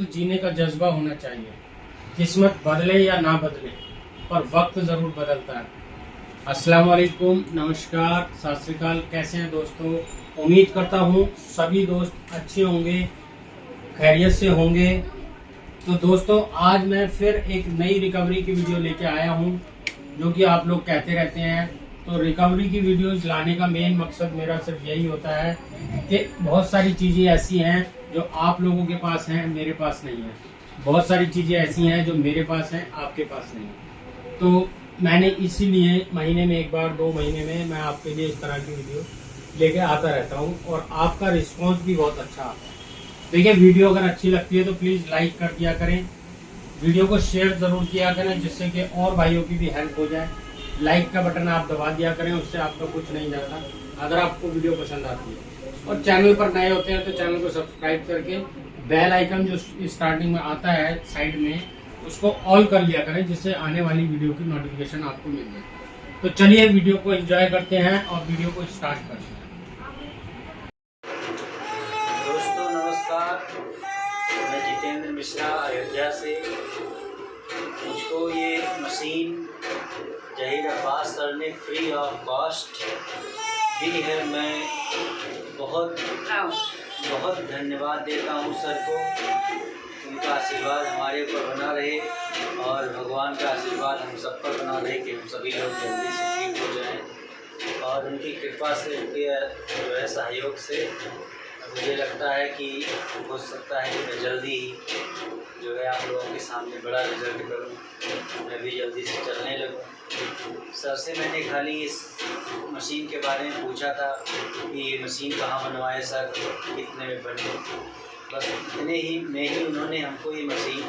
जीने का जज्बा होना चाहिए। किस्मत बदले या ना बदले, पर वक्त ज़रूर बदलता है। अस्सलाम वालेकुम, नमस्कार, सत श्री अकाल। कैसे हैं दोस्तों? उम्मीद करता हूँ सभी दोस्त अच्छे होंगे, खैरियत से होंगे। तो दोस्तों, आज मैं फिर एक नई रिकवरी की वीडियो लेके आया हूँ, जो कि आप लोग कहते रहते हैं। तो रिकवरी की वीडियोस लाने का मेन मकसद मेरा सिर्फ यही होता है कि बहुत सारी चीज़ें ऐसी हैं जो आप लोगों के पास हैं, मेरे पास नहीं है। बहुत सारी चीज़ें ऐसी हैं जो मेरे पास हैं, आपके पास नहीं है। तो मैंने इसीलिए महीने में एक बार, 2 महीने में मैं आपके लिए इस तरह की वीडियो लेके आता रहता हूँ, और आपका रिस्पॉन्स भी बहुत अच्छा आता है। देखिए, वीडियो अगर अच्छी लगती है तो प्लीज़ लाइक कर दिया करें, वीडियो को शेयर ज़रूर किया करें, जिससे कि और भाइयों की भी हेल्प हो जाए। लाइक का बटन आप दबा दिया करें, उससे आपका कुछ नहीं जाता अगर आपको वीडियो पसंद आती है। और चैनल पर नए होते हैं तो चैनल को सब्सक्राइब करके बेल आइकन जो स्टार्टिंग में आता है साइड में, उसको ऑल कर लिया करें, जिससे आने वाली वीडियो की नोटिफिकेशन आपको मिल जाए। तो चलिए वीडियो को एंजॉय करते हैं और वीडियो को स्टार्ट करते हैं। दोस्तों नमस्कार, मैं जितेंद्र मिश्रा अयोध्या से। मुझको ये मशीन जहीर अब्बास सर ने फ्री ऑफ कॉस्ट दी है। मैं बहुत बहुत धन्यवाद देता हूँ सर को। उनका आशीर्वाद हमारे ऊपर बना रहे और भगवान का आशीर्वाद हम सब पर बना रहे कि हम सभी लोग जल्दी से ठीक हो जाएं। और उनकी कृपा से, उनके जो है सहयोग से मुझे लगता है कि हो सकता है कि मैं जल्दी ही जो है आप लोगों के सामने बड़ा रिजल्ट करूं, मैं भी जल्दी से चलने लगूं। सर से मैंने खाली इस मशीन के बारे में पूछा था कि ये मशीन कहाँ बनवाए सर, कितने में बनी। बस इतने ही में ही उन्होंने हमको ये मशीन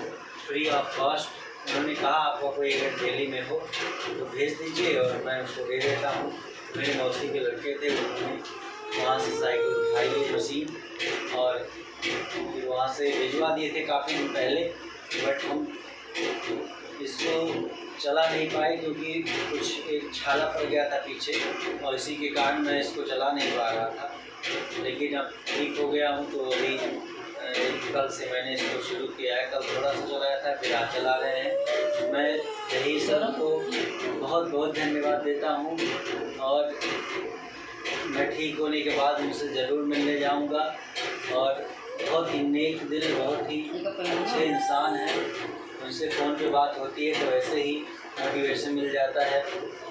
फ्री ऑफ कॉस्ट, उन्होंने कहा आपको कोई अगर दिल्ली में हो तो भेज दीजिए और मैं उसको दे देता हूँ। मेरे मौसी के लड़के थे, उन्होंने वहाँ से साइकिल उठाई ये मशीन और फिर वहाँ से भिजवा दिए थे काफ़ी दिन पहले। बट हम इसको चला नहीं पाए क्योंकि कुछ एक छाला पड़ गया था पीछे, और इसी के कारण मैं इसको चला नहीं पा रहा था। लेकिन अब ठीक हो गया हूँ, तो अभी कल से मैंने इसको शुरू किया है। कल थोड़ा सा चलाया था, फिर आज चला रहे हैं। मैं यही सर को बहुत बहुत धन्यवाद देता हूँ, और मैं ठीक होने के बाद उनसे ज़रूर मिलने जाऊंगा। और बहुत ही नेक दिल, बहुत ही अच्छे इंसान हैं। उनसे फ़ोन पे बात होती है तो ऐसे ही मोटिवेशन मिल जाता है।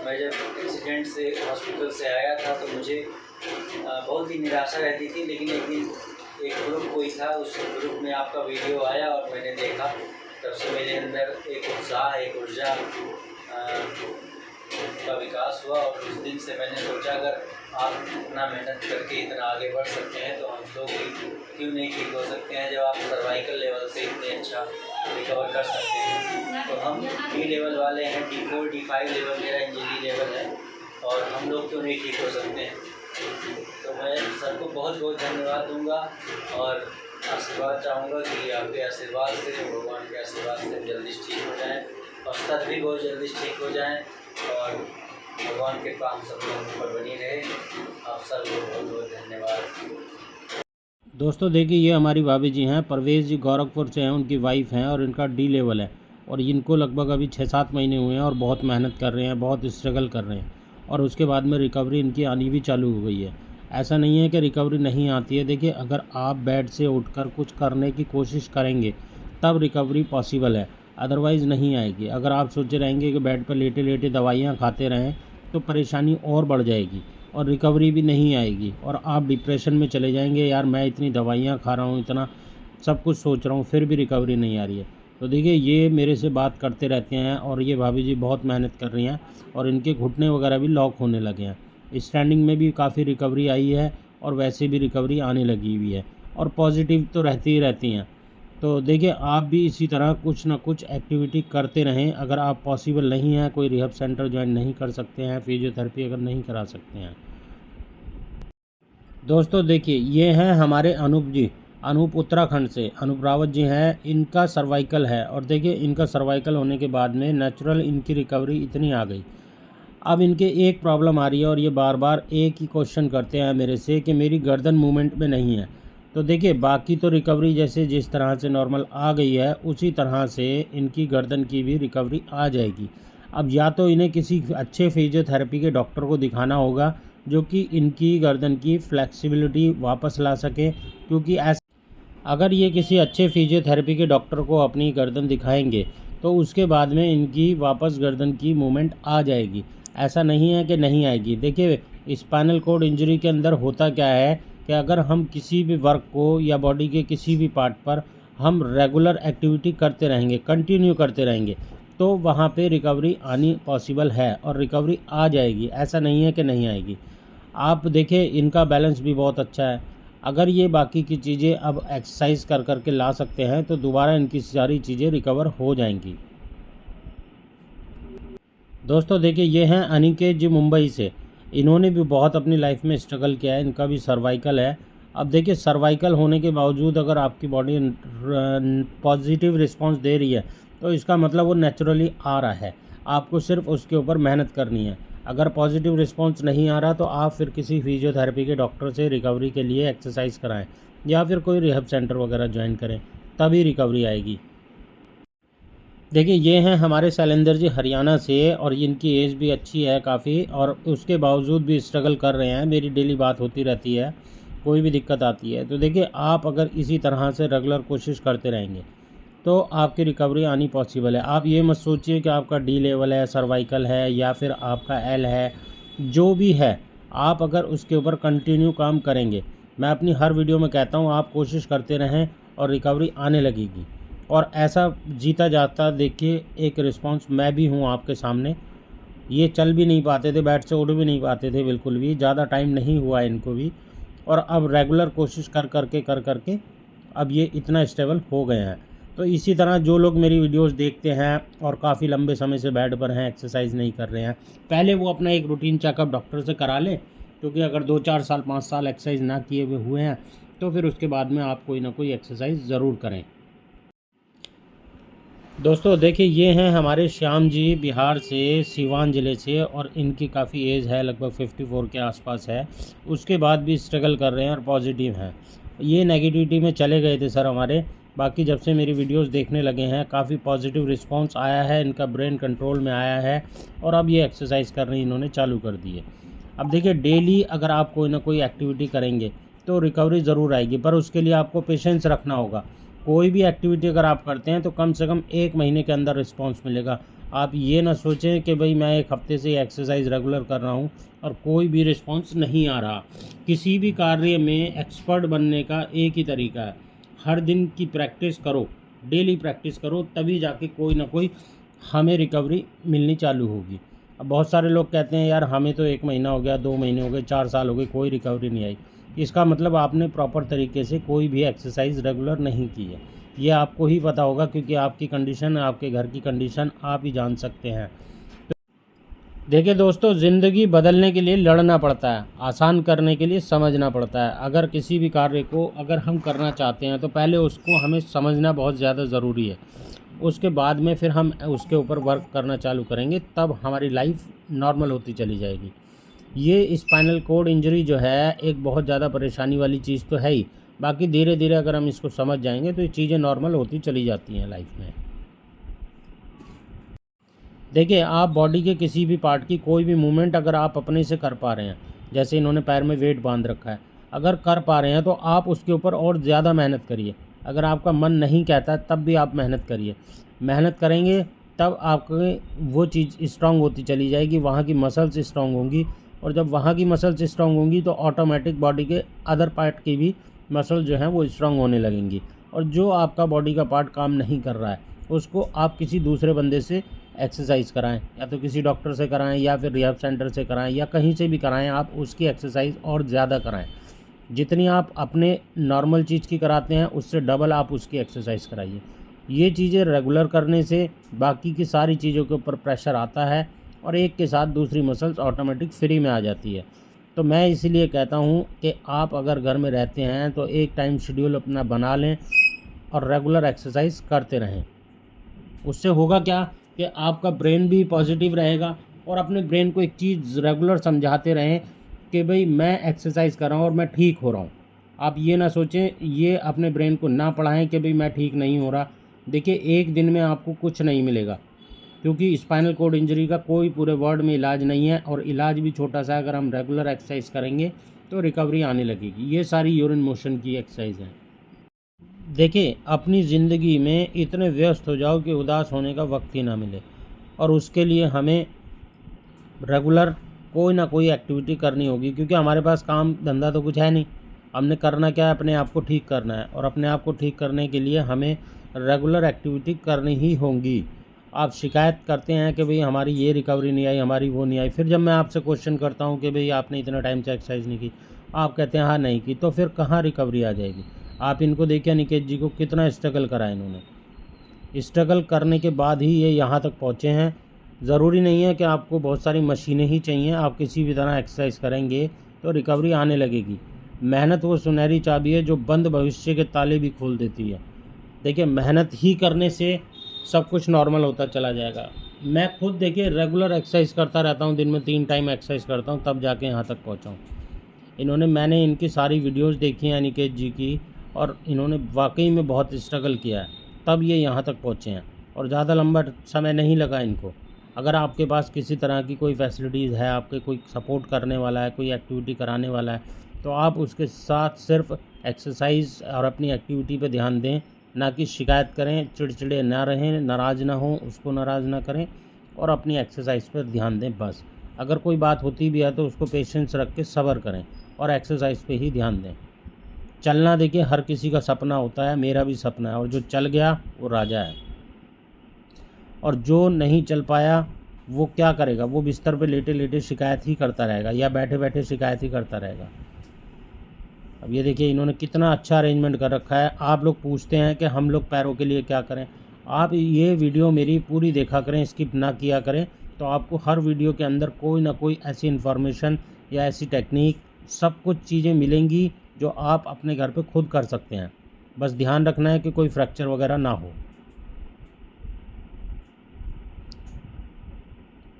मैं जब एक्सीडेंट से हॉस्पिटल से आया था तो मुझे बहुत ही निराशा रहती थी, लेकिन एक दिन एक ग्रुप कोई था, उस ग्रुप में आपका वीडियो आया और मैंने देखा। तब से मेरे अंदर एक उत्साह, एक ऊर्जा का विकास हुआ। और उस दिन से मैंने सोचा अगर आप इतना मेहनत करके इतना आगे बढ़ सकते हैं तो हम लोग भी क्यों नहीं ठीक हो सकते हैं। जब आप सर्वाइकल लेवल से इतने अच्छा रिकवर कर सकते हैं, तो हम D लेवल वाले हैं, D4 D5 लेवल मेरा इंजरी लेवल है, और हम लोग क्यों नहीं ठीक हो सकते हैं। तो मैं सर को बहुत बहुत धन्यवाद दूंगा और आशीर्वाद चाहूँगा कि आपके आशीर्वाद से, भगवान के आशीर्वाद से जल्दी ठीक हो जाएँ, और सर भी बहुत जल्दी ठीक हो जाएँ, और भगवान के कृपा हम सब लोगों पर बनी रहे। आप सर को बहुत बहुत धन्यवाद। दोस्तों देखिए, ये हमारी भाभी जी हैं, परवेज़ जी गोरखपुर से हैं, उनकी वाइफ हैं, और इनका D लेवल है। और इनको लगभग अभी 6-7 महीने हुए हैं और बहुत मेहनत कर रहे हैं, बहुत स्ट्रगल कर रहे हैं, और उसके बाद में रिकवरी इनकी आनी भी चालू हो गई है। ऐसा नहीं है कि रिकवरी नहीं आती है। देखिए, अगर आप बेड से उठकर कुछ करने की कोशिश करेंगे तब रिकवरी पॉसिबल है, अदरवाइज़ नहीं आएगी। अगर आप सोचे रहेंगे कि बेड पर लेटे लेटे दवाइयाँ खाते रहें तो परेशानी और बढ़ जाएगी और रिकवरी भी नहीं आएगी, और आप डिप्रेशन में चले जाएंगे। यार, मैं इतनी दवाइयाँ खा रहा हूँ, इतना सब कुछ सोच रहा हूँ, फिर भी रिकवरी नहीं आ रही है। तो देखिए, ये मेरे से बात करते रहते हैं, और ये भाभी जी बहुत मेहनत कर रही हैं, और इनके घुटने वगैरह भी लॉक होने लगे हैं। स्टैंडिंग में भी काफ़ी रिकवरी आई है, और वैसे भी रिकवरी आने लगी हुई है, और पॉजिटिव तो रहती ही रहती हैं। तो देखिए, आप भी इसी तरह कुछ ना कुछ एक्टिविटी करते रहें। अगर आप पॉसिबल नहीं है, कोई रिहब सेंटर ज्वाइन नहीं कर सकते हैं, फिजियोथेरेपी अगर नहीं करा सकते हैं। दोस्तों देखिए, ये हैं हमारे अनूप जी, अनूप उत्तराखंड से, अनूप रावत जी हैं। इनका सर्वाइकल है, और देखिए, इनका सर्वाइकल होने के बाद में नेचुरल इनकी रिकवरी इतनी आ गई। अब इनके एक प्रॉब्लम आ रही है, और ये बार बार एक ही क्वेश्चन करते हैं मेरे से कि मेरी गर्दन मूवमेंट में नहीं है। तो देखिए बाकी तो रिकवरी जैसे जिस तरह से नॉर्मल आ गई है उसी तरह से इनकी गर्दन की भी रिकवरी आ जाएगी। अब या तो इन्हें किसी अच्छे फिजियोथेरेपी के डॉक्टर को दिखाना होगा जो कि इनकी गर्दन की फ्लेक्सिबिलिटी वापस ला सके, क्योंकि अगर ये किसी अच्छे फिजियोथेरेपी के डॉक्टर को अपनी गर्दन दिखाएंगे तो उसके बाद में इनकी वापस गर्दन की मूवमेंट आ जाएगी। ऐसा नहीं है कि नहीं आएगी। देखिए स्पाइनल कॉर्ड इंजरी के अंदर होता क्या है कि अगर हम किसी भी वर्क को या बॉडी के किसी भी पार्ट पर हम रेगुलर एक्टिविटी करते रहेंगे, कंटिन्यू करते रहेंगे, तो वहाँ पे रिकवरी आनी पॉसिबल है और रिकवरी आ जाएगी। ऐसा नहीं है कि नहीं आएगी। आप देखिए इनका बैलेंस भी बहुत अच्छा है। अगर ये बाकी की चीज़ें अब एक्सरसाइज कर कर के ला सकते हैं तो दोबारा इनकी सारी चीज़ें रिकवर हो जाएंगी। दोस्तों देखिए ये हैं अनिकेत जी मुंबई से। इन्होंने भी बहुत अपनी लाइफ में स्ट्रगल किया है। इनका भी सर्वाइकल है। अब देखिए सर्वाइकल होने के बावजूद अगर आपकी बॉडी पॉजिटिव रिस्पांस दे रही है तो इसका मतलब वो नेचुरली आ रहा है। आपको सिर्फ उसके ऊपर मेहनत करनी है। अगर पॉजिटिव रिस्पांस नहीं आ रहा तो आप फिर किसी फिजियोथेरेपी के डॉक्टर से रिकवरी के लिए एक्सरसाइज कराएं या फिर कोई रिहब सेंटर वगैरह ज्वाइन करें, तभी रिकवरी आएगी। देखिए ये हैं हमारे शैलेंद्र जी हरियाणा से और इनकी एज भी अच्छी है काफ़ी, और उसके बावजूद भी स्ट्रगल कर रहे हैं। मेरी डेली बात होती रहती है, कोई भी दिक्कत आती है तो देखिए आप अगर इसी तरह से रेगुलर कोशिश करते रहेंगे तो आपकी रिकवरी आनी पॉसिबल है। आप ये मत सोचिए कि आपका डी लेवल है, सर्वाइकल है या फिर आपका एल है, जो भी है आप अगर उसके ऊपर कंटिन्यू काम करेंगे, मैं अपनी हर वीडियो में कहता हूँ आप कोशिश करते रहें और रिकवरी आने लगेगी। और ऐसा जीता जाता देखिए एक रिस्पांस मैं भी हूँ आपके सामने। ये चल भी नहीं पाते थे, बेड से उठ भी नहीं पाते थे बिल्कुल भी, ज़्यादा टाइम नहीं हुआ इनको भी, और अब रेगुलर कोशिश कर करके अब ये इतना स्टेबल हो गए हैं। तो इसी तरह जो लोग मेरी वीडियोस देखते हैं और काफ़ी लंबे समय से बेड पर हैं, एक्सरसाइज नहीं कर रहे हैं, पहले वो अपना एक रूटीन चेकअप डॉक्टर से करा लें, क्योंकि अगर 2-4 साल 5 साल एक्सरसाइज ना किए हुए हैं तो फिर उसके बाद में आप कोई ना कोई एक्सरसाइज ज़रूर करें। दोस्तों देखिए ये हैं हमारे श्याम जी बिहार से, सीवान ज़िले से, और इनकी काफ़ी एज है, लगभग 54 के आसपास है। उसके बाद भी स्ट्रगल कर रहे हैं और पॉजिटिव हैं। ये नेगेटिविटी में चले गए थे सर हमारे, बाकी जब से मेरी वीडियोस देखने लगे हैं काफ़ी पॉजिटिव रिस्पांस आया है, इनका ब्रेन कंट्रोल में आया है और अब ये एक्सरसाइज करनी इन्होंने चालू कर दी है। अब देखिए डेली अगर आप कोई ना कोई एक्टिविटी करेंगे तो रिकवरी ज़रूर आएगी, पर उसके लिए आपको पेशेंस रखना होगा। कोई भी एक्टिविटी अगर आप करते हैं तो कम से कम 1 महीने के अंदर रिस्पांस मिलेगा। आप ये ना सोचें कि भाई मैं 1 हफ्ते से एक्सरसाइज रेगुलर कर रहा हूँ और कोई भी रिस्पांस नहीं आ रहा। किसी भी कार्य में एक्सपर्ट बनने का एक ही तरीका है, हर दिन की प्रैक्टिस करो, डेली प्रैक्टिस करो, तभी जाके कोई ना कोई हमें रिकवरी मिलनी चालू होगी। अब बहुत सारे लोग कहते हैं यार हमें तो 1 महीना हो गया, 2 महीने हो गए, 4 साल हो गए, कोई रिकवरी नहीं आई। इसका मतलब आपने प्रॉपर तरीके से कोई भी एक्सरसाइज रेगुलर नहीं की है। ये आपको ही पता होगा, क्योंकि आपकी कंडीशन, आपके घर की कंडीशन आप ही जान सकते हैं। देखिए दोस्तों ज़िंदगी बदलने के लिए लड़ना पड़ता है, आसान करने के लिए समझना पड़ता है। अगर किसी भी कार्य को अगर हम करना चाहते हैं तो पहले उसको हमें समझना बहुत ज़्यादा ज़रूरी है। उसके बाद में फिर हम उसके ऊपर वर्क करना चालू करेंगे, तब हमारी लाइफ नॉर्मल होती चली जाएगी। ये स्पाइनल कॉर्ड इंजरी जो है एक बहुत ज़्यादा परेशानी वाली चीज़ तो है ही, बाकी धीरे धीरे अगर हम इसको समझ जाएंगे तो ये चीज़ें नॉर्मल होती चली जाती हैं लाइफ में। देखिए आप बॉडी के किसी भी पार्ट की कोई भी मूवमेंट अगर आप अपने से कर पा रहे हैं, जैसे इन्होंने पैर में वेट बांध रखा है, अगर कर पा रहे हैं तो आप उसके ऊपर और ज़्यादा मेहनत करिए। अगर आपका मन नहीं कहता तब भी आप मेहनत करिए। मेहनत करेंगे तब आपकी वो चीज़ स्ट्रांग होती चली जाएगी, वहाँ की मसल्स स्ट्रांग होंगी, और जब वहाँ की मसल्स स्ट्रांग होंगी तो ऑटोमेटिक बॉडी के अदर पार्ट की भी मसल जो हैं वो स्ट्रांग होने लगेंगी। और जो आपका बॉडी का पार्ट काम नहीं कर रहा है उसको आप किसी दूसरे बंदे से एक्सरसाइज कराएं, या तो किसी डॉक्टर से कराएं या फिर रिहब सेंटर से कराएं या कहीं से भी कराएं, आप उसकी एक्सरसाइज और ज़्यादा कराएं। जितनी आप अपने नॉर्मल चीज़ की कराते हैं उससे डबल आप उसकी एक्सरसाइज कराइए। ये चीज़ें रेगुलर करने से बाकी की सारी चीज़ों के ऊपर प्रेशर आता है और एक के साथ दूसरी मसल्स ऑटोमेटिक फ्री में आ जाती है। तो मैं इसीलिए कहता हूँ कि आप अगर घर में रहते हैं तो एक टाइम शेड्यूल अपना बना लें और रेगुलर एक्सरसाइज करते रहें। उससे होगा क्या कि आपका ब्रेन भी पॉजिटिव रहेगा, और अपने ब्रेन को एक चीज़ रेगुलर समझाते रहें कि भाई मैं एक्सरसाइज कर रहा हूँ और मैं ठीक हो रहा हूँ। आप ये ना सोचें, ये अपने ब्रेन को ना पढ़ाएं कि भाई मैं ठीक नहीं हो रहा। देखिए, एक दिन में आपको कुछ नहीं मिलेगा, क्योंकि स्पाइनल कॉर्ड इंजरी का कोई पूरे वर्ल्ड में इलाज नहीं है, और इलाज भी छोटा सा है। अगर हम रेगुलर एक्सरसाइज करेंगे तो रिकवरी आने लगेगी। ये सारी यूरिन मोशन की एक्सरसाइज है। देखिए, अपनी ज़िंदगी में इतने व्यस्त हो जाओ कि उदास होने का वक्त ही ना मिले, और उसके लिए हमें रेगुलर कोई ना कोई एक्टिविटी करनी होगी, क्योंकि हमारे पास काम धंधा तो कुछ है नहीं। हमने करना क्या है, अपने आप को ठीक करना है, और अपने आप को ठीक करने के लिए हमें रेगुलर एक्टिविटी करनी ही होंगी। आप शिकायत करते हैं कि भाई हमारी ये रिकवरी नहीं आई, हमारी वो नहीं आई। फिर जब मैं आपसे क्वेश्चन करता हूँ कि भाई आपने इतना टाइम से एक्सरसाइज नहीं की, आप कहते हैं हाँ नहीं की, तो फिर कहाँ रिकवरी आ जाएगी। आप इनको देखिए, अनिकेत जी को कितना स्ट्रगल करा इन्होंने। स्ट्रगल करने के बाद ही ये यहाँ तक पहुँचे हैं। ज़रूरी नहीं है कि आपको बहुत सारी मशीनें ही चाहिए, आप किसी भी तरह एक्सरसाइज करेंगे तो रिकवरी आने लगेगी। मेहनत वो सुनहरी चाबी है जो बंद भविष्य के ताले भी खोल देती है। देखिए, मेहनत ही करने से सब कुछ नॉर्मल होता चला जाएगा। मैं खुद देखिए रेगुलर एक्सरसाइज करता रहता हूँ, दिन में 3 टाइम एक्सरसाइज करता हूँ, तब जाके यहाँ तक पहुँचा हूँ। मैंने इनकी सारी वीडियोस देखी हैं अनिकेत जी की, और इन्होंने वाकई में बहुत स्ट्रगल किया है, तब ये यहाँ तक पहुँचे हैं, और ज़्यादा लंबा समय नहीं लगा इनको। अगर आपके पास किसी तरह की कोई फैसिलिटीज़ है, आपके कोई सपोर्ट करने वाला है, कोई एक्टिविटी कराने वाला है, तो आप उसके साथ सिर्फ एक्सरसाइज और अपनी एक्टिविटी पे ध्यान दें, ना कि शिकायत करें, चिड़चिड़े ना रहें, नाराज़ ना हों, उसको नाराज़ ना करें, और अपनी एक्सरसाइज पर ध्यान दें बस। अगर कोई बात होती भी है तो उसको पेशेंस रख के सब्र करें, और एक्सरसाइज पे ही ध्यान दें। चलना देखिए हर किसी का सपना होता है, मेरा भी सपना है, और जो चल गया वो राजा है, और जो नहीं चल पाया वो क्या करेगा, वो बिस्तर पे लेटे लेटे शिकायत ही करता रहेगा, या बैठे बैठे शिकायत ही करता रहेगा। अब ये देखिए, इन्होंने कितना अच्छा अरेंजमेंट कर रखा है। आप लोग पूछते हैं कि हम लोग पैरों के लिए क्या करें। आप ये वीडियो मेरी पूरी देखा करें, स्किप ना किया करें, तो आपको हर वीडियो के अंदर कोई ना कोई ऐसी इन्फॉर्मेशन या ऐसी टेक्निक, सब कुछ चीज़ें मिलेंगी जो आप अपने घर पे खुद कर सकते हैं। बस ध्यान रखना है कि कोई फ्रैक्चर वगैरह ना हो।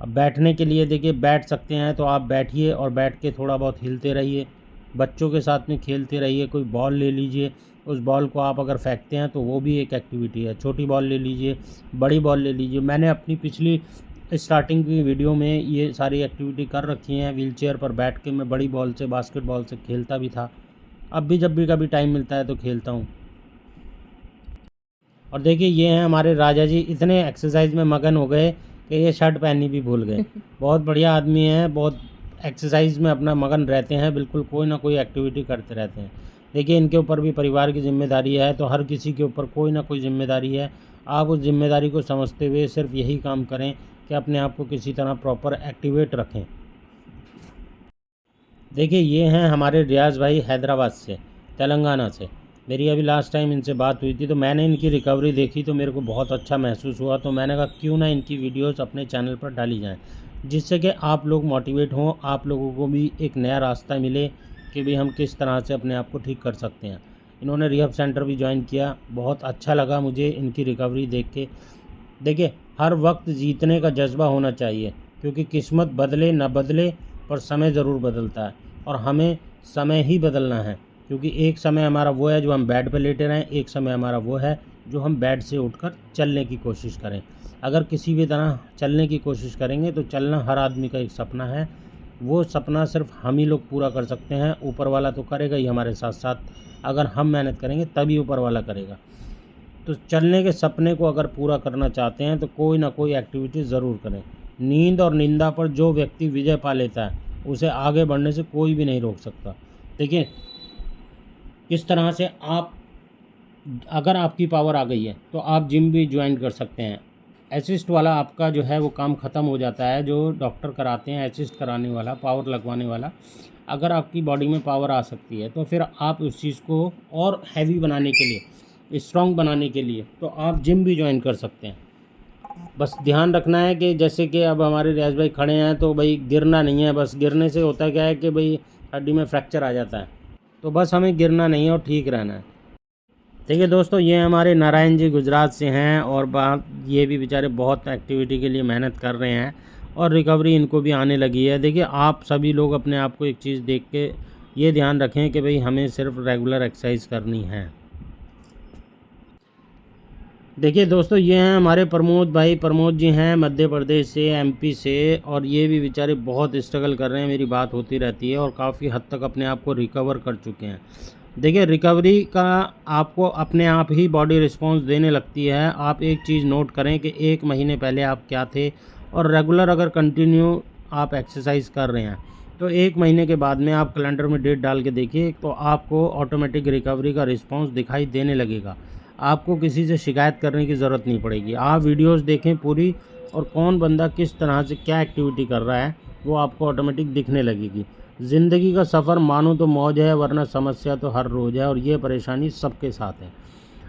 अब बैठने के लिए देखिए, बैठ सकते हैं तो आप बैठिए, और बैठ के थोड़ा बहुत हिलते रहिए, बच्चों के साथ में खेलते रहिए। कोई बॉल ले लीजिए, उस बॉल को आप अगर फेंकते हैं तो वो भी एक एक्टिविटी है। छोटी बॉल ले लीजिए, बड़ी बॉल ले लीजिए। मैंने अपनी पिछली स्टार्टिंग की वीडियो में ये सारी एक्टिविटी कर रखी हैं। व्हीलचेयर पर बैठ के मैं बड़ी बॉल से, बास्केटबॉल से खेलता भी था। अब भी जब भी कभी टाइम मिलता है तो खेलता हूँ। और देखिए, ये हैं हमारे राजा जी, इतने एक्सरसाइज में मगन हो गए कि ये शर्ट पहननी भी भूल गए। बहुत बढ़िया आदमी हैं, बहुत एक्सरसाइज में अपना मगन रहते हैं, बिल्कुल कोई ना कोई एक्टिविटी करते रहते हैं। देखिए, इनके ऊपर भी परिवार की जिम्मेदारी है, तो हर किसी के ऊपर कोई ना कोई जिम्मेदारी है। आप उस जिम्मेदारी को समझते हुए सिर्फ यही काम करें कि अपने आप को किसी तरह प्रॉपर एक्टिवेट रखें। देखिए, ये हैं हमारे रियाज़ भाई, हैदराबाद से, तेलंगाना से। मेरी अभी लास्ट टाइम इनसे बात हुई थी, तो मैंने इनकी रिकवरी देखी तो मेरे को बहुत अच्छा महसूस हुआ। तो मैंने कहा क्यों ना इनकी वीडियोस अपने चैनल पर डाली जाएं, जिससे कि आप लोग मोटिवेट हों, आप लोगों को भी एक नया रास्ता मिले कि भाई हम किस तरह से अपने आप को ठीक कर सकते हैं। इन्होंने रिहब सेंटर भी ज्वाइन किया, बहुत अच्छा लगा मुझे इनकी रिकवरी देख के। देखिए, हर वक्त जीतने का जज्बा होना चाहिए, क्योंकि किस्मत बदले न बदले पर समय ज़रूर बदलता है, और हमें समय ही बदलना है। क्योंकि एक समय हमारा वो है जो हम बेड पर लेटे रहें, एक समय हमारा वो है जो हम बेड से उठकर चलने की कोशिश करें। अगर किसी भी तरह चलने की कोशिश करेंगे तो चलना हर आदमी का एक सपना है। वो सपना सिर्फ हम ही लोग पूरा कर सकते हैं, ऊपर वाला तो करेगा ही हमारे साथ साथ। अगर हम मेहनत करेंगे तभी ऊपर वाला करेगा। तो चलने के सपने को अगर पूरा करना चाहते हैं तो कोई ना कोई एक्टिविटी ज़रूर करें। नींद और निंदा पर जो व्यक्ति विजय पा लेता है, उसे आगे बढ़ने से कोई भी नहीं रोक सकता। देखिए, किस तरह से आप, अगर आपकी पावर आ गई है तो आप जिम भी ज्वाइन कर सकते हैं। असिस्ट वाला आपका जो है वो काम ख़त्म हो जाता है, जो डॉक्टर कराते हैं, असिस्ट कराने वाला, पावर लगवाने वाला। अगर आपकी बॉडी में पावर आ सकती है तो फिर आप उस चीज़ को और हैवी बनाने के लिए, स्ट्रॉन्ग बनाने के लिए, तो आप जिम भी ज्वाइन कर सकते हैं। बस ध्यान रखना है कि जैसे कि अब हमारे रियाज भाई खड़े हैं तो भाई गिरना नहीं है। बस गिरने से होता क्या है कि भाई हड्डी में फ्रैक्चर आ जाता है, तो बस हमें गिरना नहीं है और ठीक रहना है। देखिए दोस्तों, ये हमारे नारायण जी गुजरात से हैं, और बात ये भी बेचारे बहुत एक्टिविटी के लिए मेहनत कर रहे हैं, और रिकवरी इनको भी आने लगी है। देखिए, आप सभी लोग अपने आप को एक चीज़ देख के ये ध्यान रखें कि भाई हमें सिर्फ रेगुलर एक्सरसाइज करनी है। देखिए दोस्तों, ये हैं हमारे प्रमोद भाई। प्रमोद जी हैं मध्य प्रदेश से, एमपी से, और ये भी बेचारे बहुत स्ट्रगल कर रहे हैं, मेरी बात होती रहती है, और काफ़ी हद तक अपने आप को रिकवर कर चुके हैं। देखिए, रिकवरी का आपको अपने आप ही बॉडी रिस्पॉन्स देने लगती है। आप एक चीज़ नोट करें कि 1 महीने पहले आप क्या थे, और रेगुलर अगर कंटिन्यू आप एक्सरसाइज कर रहे हैं तो 1 महीने के बाद में आप कैलेंडर में डेट डाल के देखिए, तो आपको ऑटोमेटिक रिकवरी का रिस्पॉन्स दिखाई देने लगेगा। आपको किसी से शिकायत करने की ज़रूरत नहीं पड़ेगी। आप वीडियोस देखें पूरी, और कौन बंदा किस तरह से क्या एक्टिविटी कर रहा है वो आपको ऑटोमेटिक दिखने लगेगी। ज़िंदगी का सफ़र मानो तो मौज है, वरना समस्या तो हर रोज़ है, और ये परेशानी सबके साथ है।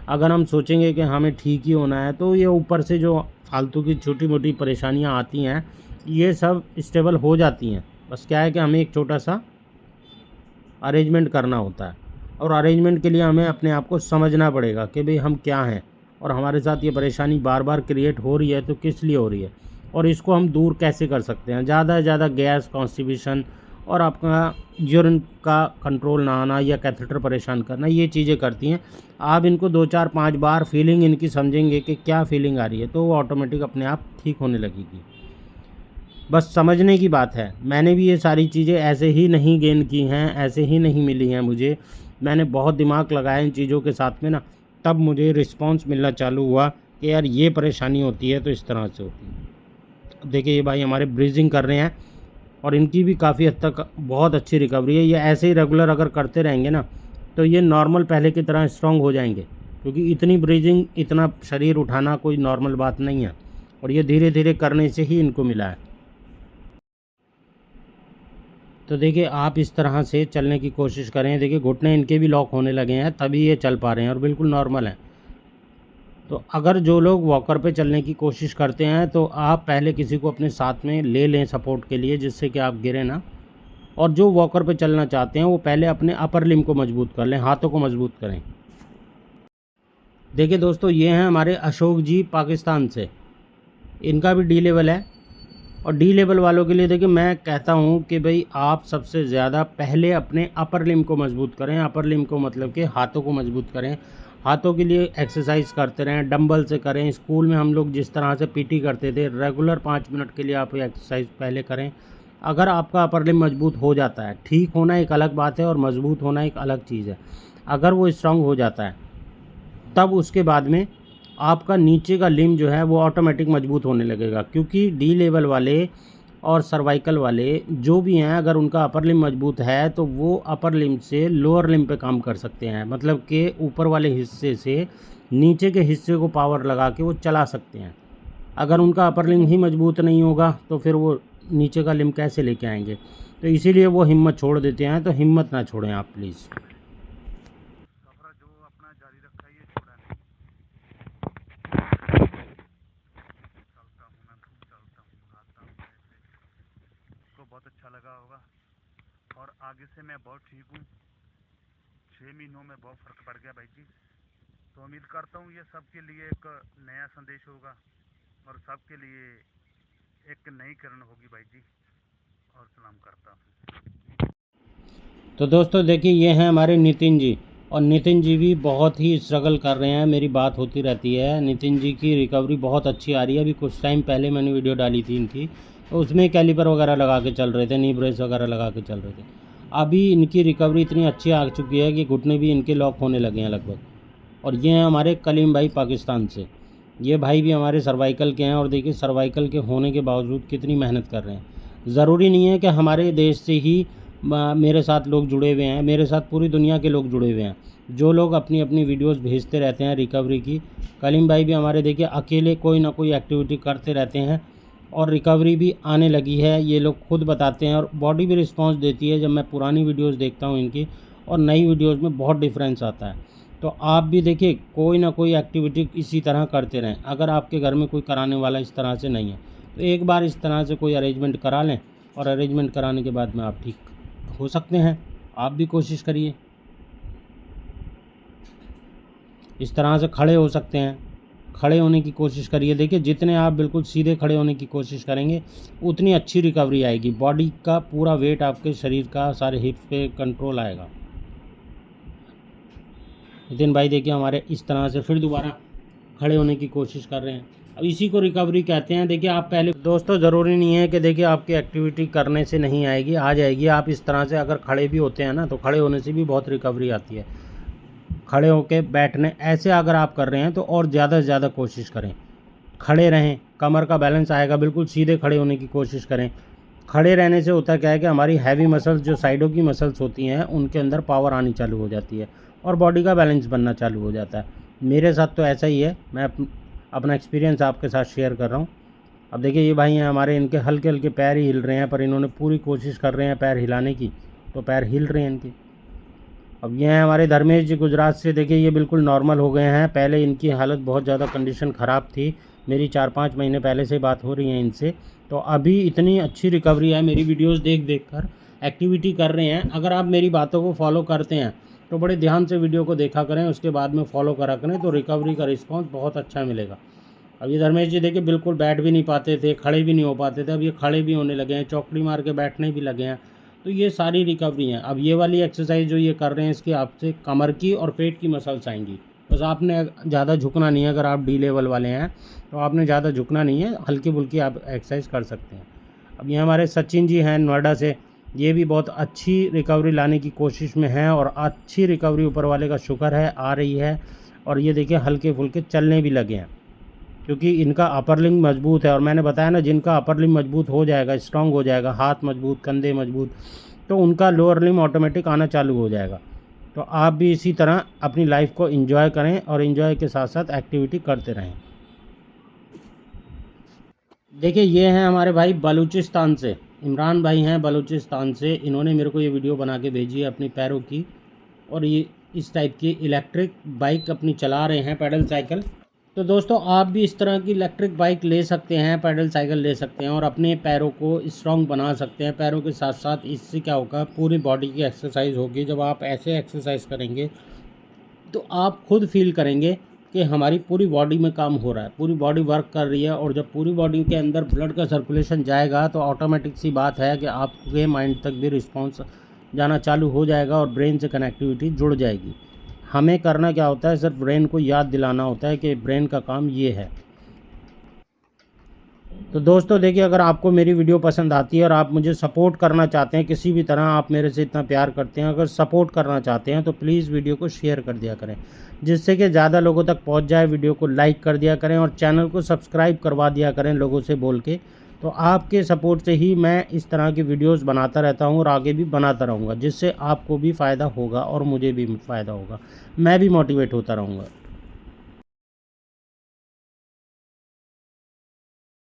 अगर हम सोचेंगे कि हमें ठीक ही होना है तो ये ऊपर से जो फालतू की छोटी मोटी परेशानियाँ आती हैं ये सब स्टेबल हो जाती हैं। बस क्या है कि हमें एक छोटा सा अरेंजमेंट करना होता है, और अरेंजमेंट के लिए हमें अपने आप को समझना पड़ेगा कि भाई हम क्या हैं, और हमारे साथ ये परेशानी बार बार क्रिएट हो रही है तो किस लिए हो रही है, और इसको हम दूर कैसे कर सकते हैं। ज़्यादा से ज़्यादा गैस, कॉन्स्टिपेशन, और आपका यूरिन का कंट्रोल ना आना, या कैथेटर परेशान करना, ये चीज़ें करती हैं। आप इनको 2 4 5 बार फीलिंग इनकी समझेंगे कि क्या फीलिंग आ रही है, तो वो ऑटोमेटिक अपने आप ठीक होने लगेगी। बस समझने की बात है। मैंने भी ये सारी चीज़ें ऐसे ही नहीं गेन की हैं, ऐसे ही नहीं मिली हैं मुझे। मैंने बहुत दिमाग लगाया इन चीज़ों के साथ में ना, तब मुझे रिस्पॉन्स मिलना चालू हुआ कि यार ये परेशानी होती है तो इस तरह से होती है। देखिए, ये भाई हमारे ब्रीजिंग कर रहे हैं, और इनकी भी काफ़ी हद तक बहुत अच्छी रिकवरी है। ये ऐसे ही रेगुलर अगर करते रहेंगे ना तो ये नॉर्मल पहले की तरह स्ट्रॉन्ग हो जाएंगे, क्योंकि इतनी ब्रीजिंग, इतना शरीर उठाना कोई नॉर्मल बात नहीं है, और ये धीरे धीरे करने से ही इनको मिला है। तो देखिए, आप इस तरह से चलने की कोशिश करें। देखिए, घुटने इनके भी लॉक होने लगे हैं, तभी ये चल पा रहे हैं, और बिल्कुल नॉर्मल हैं। तो अगर जो लोग वॉकर पे चलने की कोशिश करते हैं तो आप पहले किसी को अपने साथ में ले लें सपोर्ट के लिए, जिससे कि आप गिरें ना। और जो वॉकर पे चलना चाहते हैं वो पहले अपने अपर लिम्ब को मजबूत कर लें, हाथों को मजबूत करें। देखिए दोस्तों, ये हैं हमारे अशोक जी पाकिस्तान से। इनका भी डी लेवल है, और डी लेवल वालों के लिए देखिए मैं कहता हूँ कि भाई आप सबसे ज़्यादा पहले अपने अपर लिम्ब को मजबूत करें। अपर लिम्ब को मतलब कि हाथों को मजबूत करें। हाथों के लिए एक्सरसाइज करते रहें, डंबल से करें। स्कूल में हम लोग जिस तरह से पीटी करते थे, रेगुलर 5 मिनट के लिए आप एक्सरसाइज पहले करें। अगर आपका अपर लिम्ब मजबूत हो जाता है, ठीक होना एक अलग बात है और मजबूत होना एक अलग चीज़ है। अगर वो स्ट्रांग हो जाता है तब उसके बाद में आपका नीचे का लिम्ब जो है वो ऑटोमेटिक मजबूत होने लगेगा, क्योंकि डी लेवल वाले और सर्वाइकल वाले जो भी हैं, अगर उनका अपर लिम्ब मजबूत है तो वो अपर लिम्ब से लोअर लिम्ब पे काम कर सकते हैं। मतलब कि ऊपर वाले हिस्से से नीचे के हिस्से को पावर लगा के वो चला सकते हैं। अगर उनका अपर लिम्ब ही मजबूत नहीं होगा तो फिर वो नीचे का लिम्ब कैसे लेके आएंगे। तो इसीलिए वो हिम्मत छोड़ देते हैं। तो हिम्मत ना छोड़ें आप प्लीज़। बहुत अच्छा लगा होगा, और आगे से मैं बहुत ठीक हूँ। 6 महीनों में बहुत फ़र्क पड़ गया भाई जी। तो उम्मीद करता हूँ ये सबके लिए एक नया संदेश होगा, और सबके लिए एक नई किरण होगी भाई जी। और सलाम करता हूँ। तो दोस्तों देखिए, ये हैं हमारे नितिन जी, और नितिन जी भी बहुत ही स्ट्रगल कर रहे हैं, मेरी बात होती रहती है। नितिन जी की रिकवरी बहुत अच्छी आ रही है। अभी कुछ टाइम पहले मैंने वीडियो डाली थी इनकी, तो उसमें कैलिपर वगैरह लगा के चल रहे थे, नी ब्रेस वगैरह लगा के चल रहे थे। अभी इनकी रिकवरी इतनी अच्छी आ चुकी है कि घुटने भी इनके लॉक होने लगे हैं लगभग। और ये हैं हमारे कलीम भाई पाकिस्तान से। ये भाई भी हमारे सर्वाइकल के हैं, और देखिए सर्वाइकल के होने के बावजूद कितनी मेहनत कर रहे हैं। ज़रूरी नहीं है कि हमारे देश से ही मेरे साथ लोग जुड़े हुए हैं, मेरे साथ पूरी दुनिया के लोग जुड़े हुए हैं, जो लोग अपनी अपनी वीडियोस भेजते रहते हैं रिकवरी की। कलीम भाई भी हमारे देखिए अकेले कोई ना कोई एक्टिविटी करते रहते हैं, और रिकवरी भी आने लगी है। ये लोग खुद बताते हैं, और बॉडी भी रिस्पांस देती है। जब मैं पुरानी वीडियोस देखता हूँ इनकी और नई वीडियोस में बहुत डिफरेंस आता है। तो आप भी देखिए कोई ना कोई एक्टिविटी इसी तरह करते रहें। अगर आपके घर में कोई कराने वाला इस तरह से नहीं है तो एक बार इस तरह से कोई अरेंजमेंट करा लें, और अरेंजमेंट कराने के बाद में आप ठीक हो सकते हैं। आप भी कोशिश करिए, इस तरह से खड़े हो सकते हैं, खड़े होने की कोशिश करिए। देखिए जितने आप बिल्कुल सीधे खड़े होने की कोशिश करेंगे उतनी अच्छी रिकवरी आएगी। बॉडी का पूरा वेट आपके शरीर का सारे हिप पे कंट्रोल आएगा। नितिन भाई देखिए हमारे इस तरह से फिर दोबारा खड़े होने की कोशिश कर रहे हैं। अब इसी को रिकवरी कहते हैं। देखिए आप पहले दोस्तों ज़रूरी नहीं है कि देखिए आपकी एक्टिविटी करने से नहीं आएगी, आ जाएगी। आप इस तरह से अगर खड़े भी होते हैं ना तो खड़े होने से भी बहुत रिकवरी आती है। खड़े होके बैठने ऐसे अगर आप कर रहे हैं तो और ज़्यादा से ज़्यादा कोशिश करें, खड़े रहें, कमर का बैलेंस आएगा। बिल्कुल सीधे खड़े होने की कोशिश करें। खड़े रहने से होता क्या है कि हमारी हैवी मसल्स जो साइडों की मसल्स होती हैं उनके अंदर पावर आनी चालू हो जाती है और बॉडी का बैलेंस बनना चालू हो जाता है। मेरे साथ तो ऐसा ही है, मैं अपना एक्सपीरियंस आपके साथ शेयर कर रहा हूँ। अब देखिए ये भाई हैं हमारे, इनके हल्के हल्के पैर ही हिल रहे हैं, पर इन्होंने पूरी कोशिश कर रहे हैं पैर हिलाने की, तो पैर हिल रहे हैं इनके। अब ये हैं हमारे धर्मेश जी गुजरात से। देखिए ये बिल्कुल नॉर्मल हो गए हैं। पहले इनकी हालत बहुत ज़्यादा कंडीशन ख़राब थी, मेरी 4-5 महीने पहले से बात हो रही है इनसे, तो अभी इतनी अच्छी रिकवरी है। मेरी वीडियोस देख देख कर एक्टिविटी कर रहे हैं। अगर आप मेरी बातों को फॉलो करते हैं तो बड़े ध्यान से वीडियो को देखा करें, उसके बाद में फॉलो करा करें, तो रिकवरी का रिस्पॉन्स बहुत अच्छा मिलेगा। अब ये धर्मेश जी देखिए बिल्कुल बैठ भी नहीं पाते थे, खड़े भी नहीं हो पाते थे, अब ये खड़े भी होने लगे हैं, चौकड़ी मार के बैठने भी लगे हैं। तो ये सारी रिकवरी हैं। अब ये वाली एक्सरसाइज जो ये कर रहे हैं इसकी आपसे कमर की और पेट की मसल्स आएंगी। बस आपने ज़्यादा झुकना नहीं है। अगर आप डी लेवल वाले हैं तो आपने ज़्यादा झुकना नहीं है, हल्की फुल्की आप एक्सरसाइज कर सकते हैं। अब ये हमारे सचिन जी हैं नोएडा से, ये भी बहुत अच्छी रिकवरी लाने की कोशिश में हैं और अच्छी रिकवरी ऊपर वाले का शुक्र है आ रही है। और ये देखिए हल्के फुल्के चलने भी लगे हैं क्योंकि इनका अपर लिंग मजबूत है। और मैंने बताया ना, जिनका अपर लिंग मजबूत हो जाएगा, स्ट्रांग हो जाएगा, हाथ मजबूत, कंधे मजबूत, तो उनका लोअर लिंग ऑटोमेटिक आना चालू हो जाएगा। तो आप भी इसी तरह अपनी लाइफ को एंजॉय करें और एंजॉय के साथ साथ एक्टिविटी करते रहें। देखिए ये हैं हमारे भाई बलूचिस्तान से, इमरान भाई हैं बलूचिस्तान से। इन्होंने मेरे को ये वीडियो बना के भेजी है अपनी पैरों की, और ये इस टाइप की इलेक्ट्रिक बाइक अपनी चला रहे हैं, पैडल साइकिल। तो दोस्तों आप भी इस तरह की इलेक्ट्रिक बाइक ले सकते हैं, पैडल साइकिल ले सकते हैं और अपने पैरों को स्ट्रॉन्ग बना सकते हैं। पैरों के साथ साथ इससे क्या होगा, पूरी बॉडी की एक्सरसाइज होगी। जब आप ऐसे एक्सरसाइज करेंगे तो आप खुद फील करेंगे कि हमारी पूरी बॉडी में काम हो रहा है, पूरी बॉडी वर्क कर रही है। और जब पूरी बॉडी के अंदर ब्लड का सर्कुलेशन जाएगा तो ऑटोमेटिक सी बात है कि आपके माइंड तक भी रिस्पॉन्स जाना चालू हो जाएगा और ब्रेन से कनेक्टिविटी जुड़ जाएगी। हमें करना क्या होता है, सिर्फ ब्रेन को याद दिलाना होता है कि ब्रेन का काम ये है। तो दोस्तों देखिए, अगर आपको मेरी वीडियो पसंद आती है और आप मुझे सपोर्ट करना चाहते हैं किसी भी तरह, आप मेरे से इतना प्यार करते हैं, अगर सपोर्ट करना चाहते हैं तो प्लीज़ वीडियो को शेयर कर दिया करें, जिससे कि ज़्यादा लोगों तक पहुंच जाए। वीडियो को लाइक कर दिया करें और चैनल को सब्सक्राइब करवा दिया करें लोगों से बोल के। तो आपके सपोर्ट से ही मैं इस तरह की वीडियोस बनाता रहता हूँ और आगे भी बनाता रहूँगा, जिससे आपको भी फ़ायदा होगा और मुझे भी फ़ायदा होगा, मैं भी मोटिवेट होता रहूँगा।